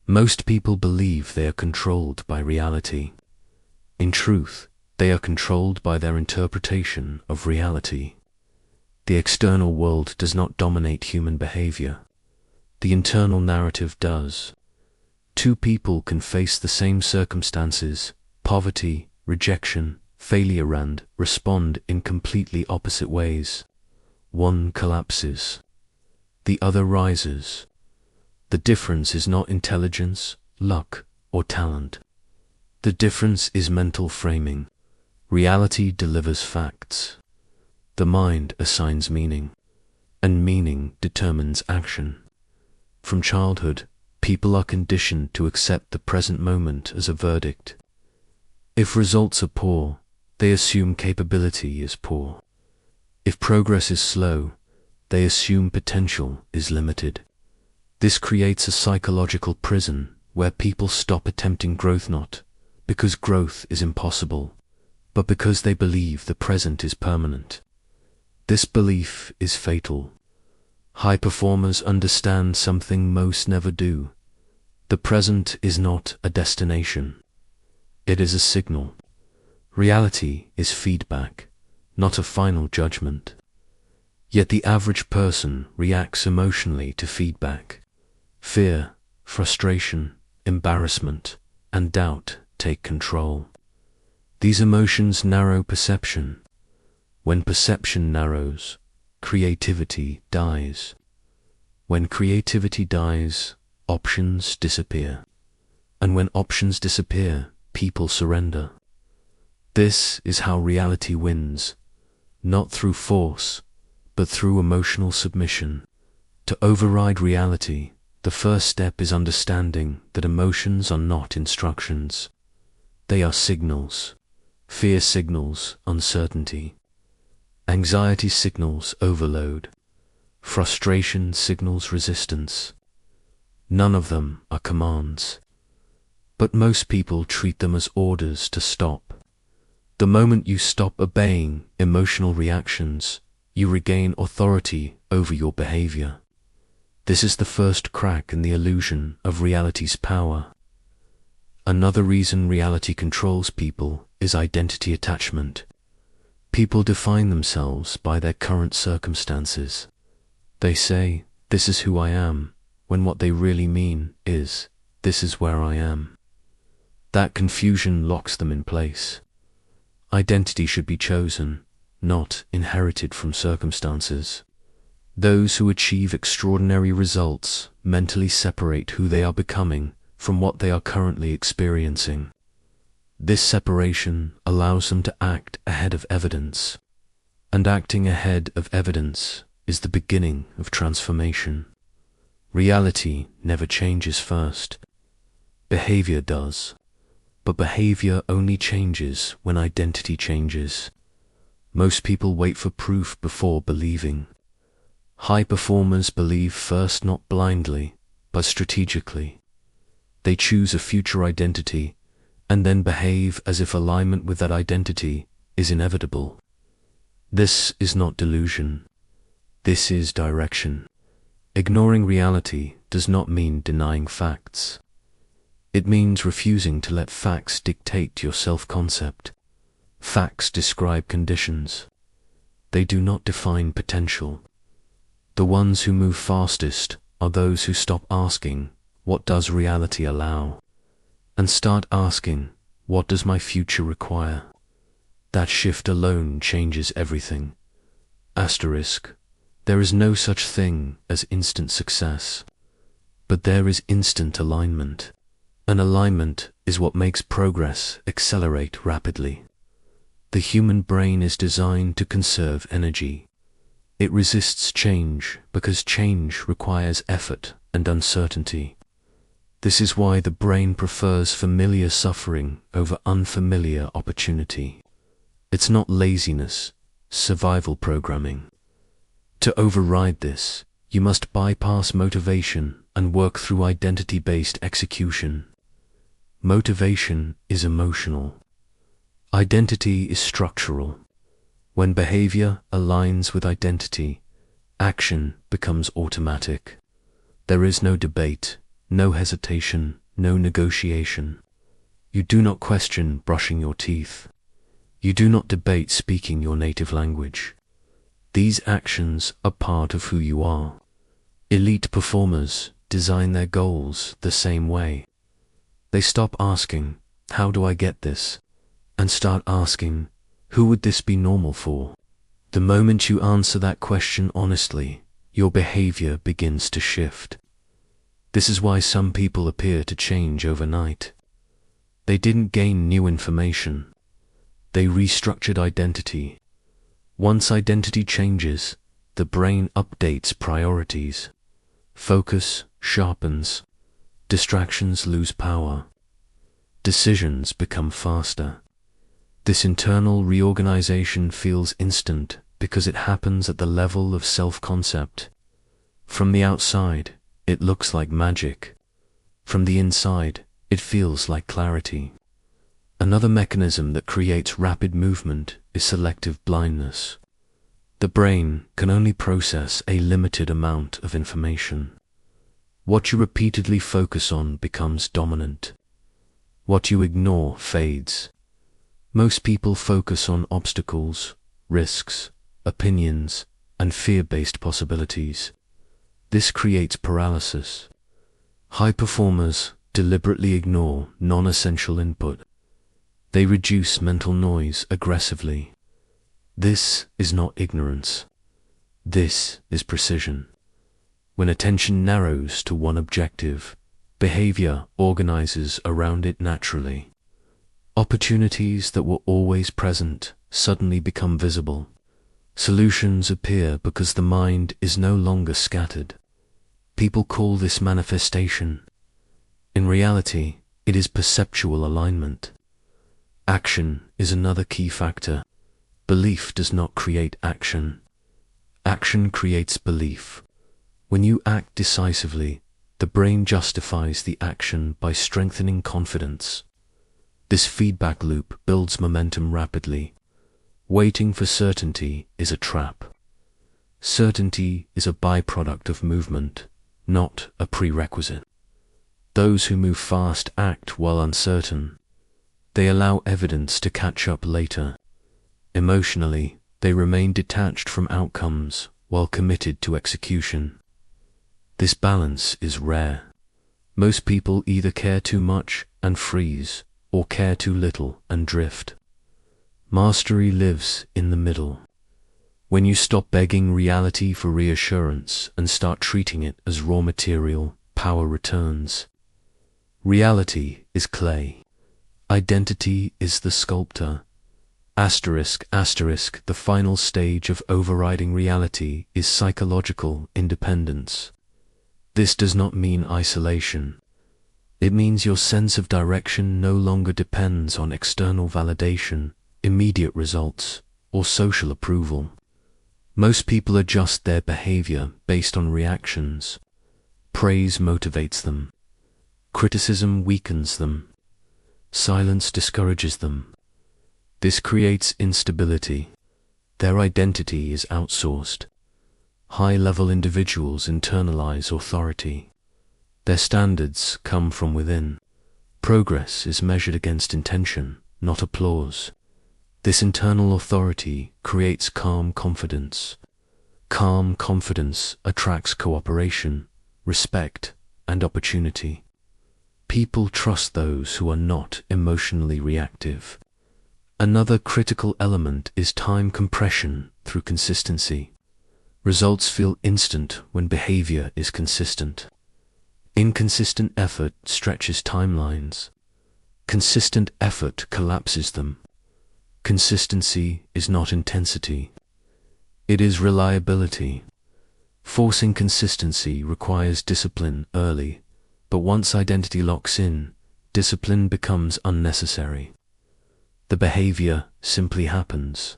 Most people believe they are controlled by reality. In truth, they are controlled by their interpretation of reality. The external world does not dominate human behavior. The internal narrative does. Two people can face the same circumstances, poverty, rejection, failure, and respond in completely opposite ways. One collapses. The other rises. The difference is not intelligence, luck, or talent. The difference is mental framing. Reality delivers facts. The mind assigns meaning, and meaning determines action. From childhood, people are conditioned to accept the present moment as a verdict. If results are poor, they assume capability is poor. If progress is slow, they assume potential is limited. This creates a psychological prison where people stop attempting growth, not because growth is impossible, but because they believe the present is permanent. This belief is fatal. High performers understand something most never do. The present is not a destination. It is a signal. Reality is feedback, not a final judgment. Yet the average person reacts emotionally to feedback. Fear, frustration, embarrassment, and doubt take control. These emotions narrow perception. When perception narrows, creativity dies. When creativity dies, options disappear. And when options disappear, people surrender. This is how reality wins, not through force, but through emotional submission. To override reality, the first step is understanding that emotions are not instructions. They are signals. Fear signals uncertainty. Anxiety signals overload. Frustration signals resistance. None of them are commands. But most people treat them as orders to stop. The moment you stop obeying emotional reactions, you regain authority over your behavior. This is the first crack in the illusion of reality's power. Another reason reality controls people is identity attachment. People define themselves by their current circumstances. They say, "This is who I am," when what they really mean is, "This is where I am." That confusion locks them in place. Identity should be chosen, not inherited from circumstances. Those who achieve extraordinary results mentally separate who they are becoming from what they are currently experiencing. This separation allows them to act ahead of evidence, and acting ahead of evidence is the beginning of transformation. Reality never changes first. Behavior does, but behavior only changes when identity changes. Most people wait for proof before believing. High performers believe first, not blindly, but strategically. They choose a future identity and then behave as if alignment with that identity is inevitable. This is not delusion. This is direction. Ignoring reality does not mean denying facts. It means refusing to let facts dictate your self-concept. Facts describe conditions. They do not define potential. The ones who move fastest are those who stop asking, "What does reality allow?" and start asking, "What does my future require?" That shift alone changes everything. Asterisk. There is no such thing as instant success, but there is instant alignment. And alignment is what makes progress accelerate rapidly. The human brain is designed to conserve energy. It resists change because change requires effort and uncertainty. This is why the brain prefers familiar suffering over unfamiliar opportunity. It's not laziness, survival programming. To override this, you must bypass motivation and work through identity-based execution. Motivation is emotional. Identity is structural. When behavior aligns with identity, action becomes automatic. There is no debate, no hesitation, no negotiation. You do not question brushing your teeth. You do not debate speaking your native language. These actions are part of who you are. Elite performers design their goals the same way. They stop asking, "How do I get this?" and start asking, "Who would this be normal for?" The moment you answer that question honestly, your behavior begins to shift. This is why some people appear to change overnight. They didn't gain new information. They restructured identity. Once identity changes, the brain updates priorities. Focus sharpens. Distractions lose power. Decisions become faster. This internal reorganization feels instant because it happens at the level of self-concept. From the outside, it looks like magic. From the inside, it feels like clarity. Another mechanism that creates rapid movement is selective blindness. The brain can only process a limited amount of information. What you repeatedly focus on becomes dominant. What you ignore fades. Most people focus on obstacles, risks, opinions, and fear-based possibilities. This creates paralysis. High performers deliberately ignore non-essential input. They reduce mental noise aggressively. This is not ignorance. This is precision. When attention narrows to one objective, behavior organizes around it naturally. Opportunities that were always present suddenly become visible. Solutions appear because the mind is no longer scattered. People call this manifestation. In reality, it is perceptual alignment. Action is another key factor. Belief does not create action. Action creates belief. When you act decisively, the brain justifies the action by strengthening confidence. This feedback loop builds momentum rapidly. Waiting for certainty is a trap. Certainty is a byproduct of movement, not a prerequisite. Those who move fast act while uncertain. They allow evidence to catch up later. Emotionally, they remain detached from outcomes while committed to execution. This balance is rare. Most people either care too much and freeze, or care too little and drift. Mastery lives in the middle. When you stop begging reality for reassurance and start treating it as raw material, power returns. Reality is clay. Identity is the sculptor. Asterisk, asterisk, the final stage of overriding reality is psychological independence. This does not mean isolation. It means your sense of direction no longer depends on external validation, immediate results, or social approval. Most people adjust their behavior based on reactions. Praise motivates them. Criticism weakens them. Silence discourages them. This creates instability. Their identity is outsourced. High-level individuals internalize authority. Their standards come from within. Progress is measured against intention, not applause. This internal authority creates calm confidence. Calm confidence attracts cooperation, respect, and opportunity. People trust those who are not emotionally reactive. Another critical element is time compression through consistency. Results feel instant when behavior is consistent. Inconsistent effort stretches timelines. Consistent effort collapses them. Consistency is not intensity. It is reliability. Forcing consistency requires discipline early, but once identity locks in, discipline becomes unnecessary. The behavior simply happens.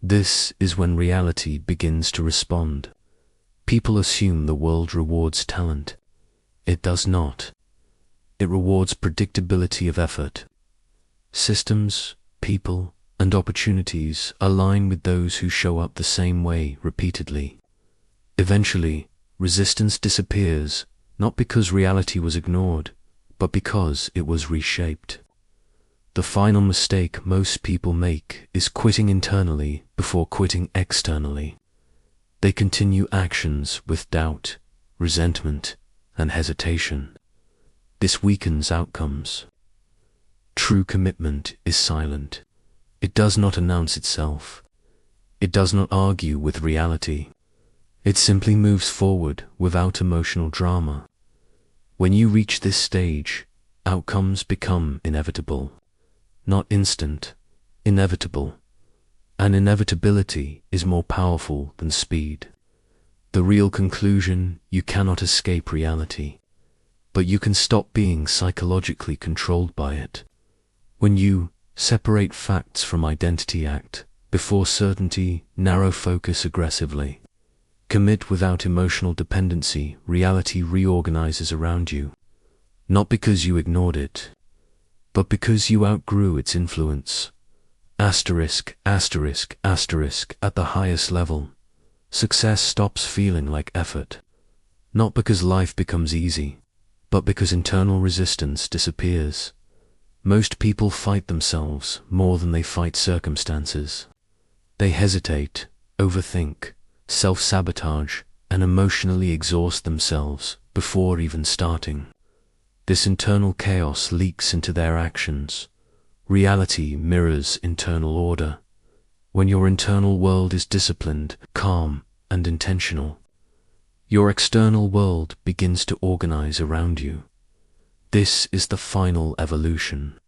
This is when reality begins to respond. People assume the world rewards talent. It does not. It rewards predictability of effort. Systems, people, and opportunities align with those who show up the same way repeatedly. Eventually, resistance disappears not because reality was ignored, but because it was reshaped. The final mistake most people make is quitting internally before quitting externally. They continue actions with doubt, resentment, and hesitation. This weakens outcomes. True commitment is silent. It does not announce itself. It does not argue with reality. It simply moves forward without emotional drama. When you reach this stage, outcomes become inevitable. Not instant, inevitable. And inevitability is more powerful than speed. The real conclusion: you cannot escape reality, but you can stop being psychologically controlled by it. When you separate facts from identity, act before certainty, narrow focus aggressively, commit without emotional dependency, reality reorganizes around you, not because you ignored it, but because you outgrew its influence. Asterisk, asterisk, asterisk. At the highest level, success stops feeling like effort, not because life becomes easy, but because internal resistance disappears. Most people fight themselves more than they fight circumstances. They hesitate, overthink, self-sabotage, and emotionally exhaust themselves before even starting. This internal chaos leaks into their actions. Reality mirrors internal order. When your internal world is disciplined, calm, and intentional, your external world begins to organize around you. This is the final evolution.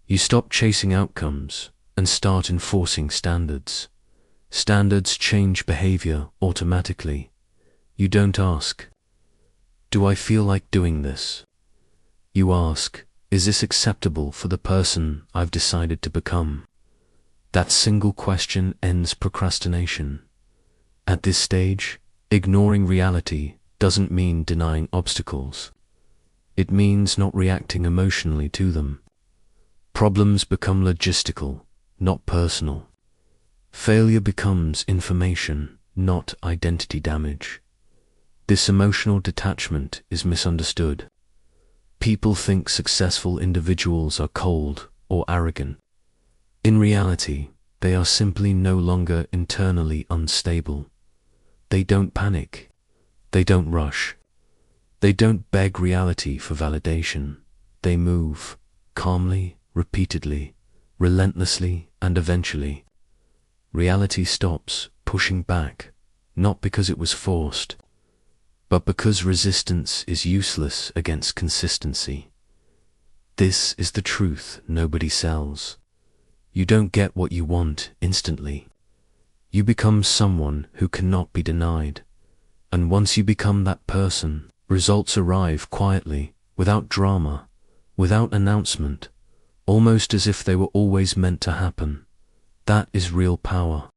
You stop chasing outcomes and start enforcing standards. Standards change behavior automatically. You don't ask, "Do I feel like doing this?" You ask, "Is this acceptable for the person I've decided to become?" That single question ends procrastination. At this stage, ignoring reality doesn't mean denying obstacles. It means not reacting emotionally to them. Problems become logistical, not personal. Failure becomes information, not identity damage. This emotional detachment is misunderstood. People think successful individuals are cold or arrogant. In reality, they are simply no longer internally unstable. They don't panic. They don't rush. They don't beg reality for validation. They move calmly, repeatedly, relentlessly, and eventually, reality stops pushing back, not because it was forced, but because resistance is useless against consistency. This is the truth nobody sells. You don't get what you want instantly. You become someone who cannot be denied. And once you become that person, results arrive quietly, without drama, without announcement, almost as if they were always meant to happen. That is real power.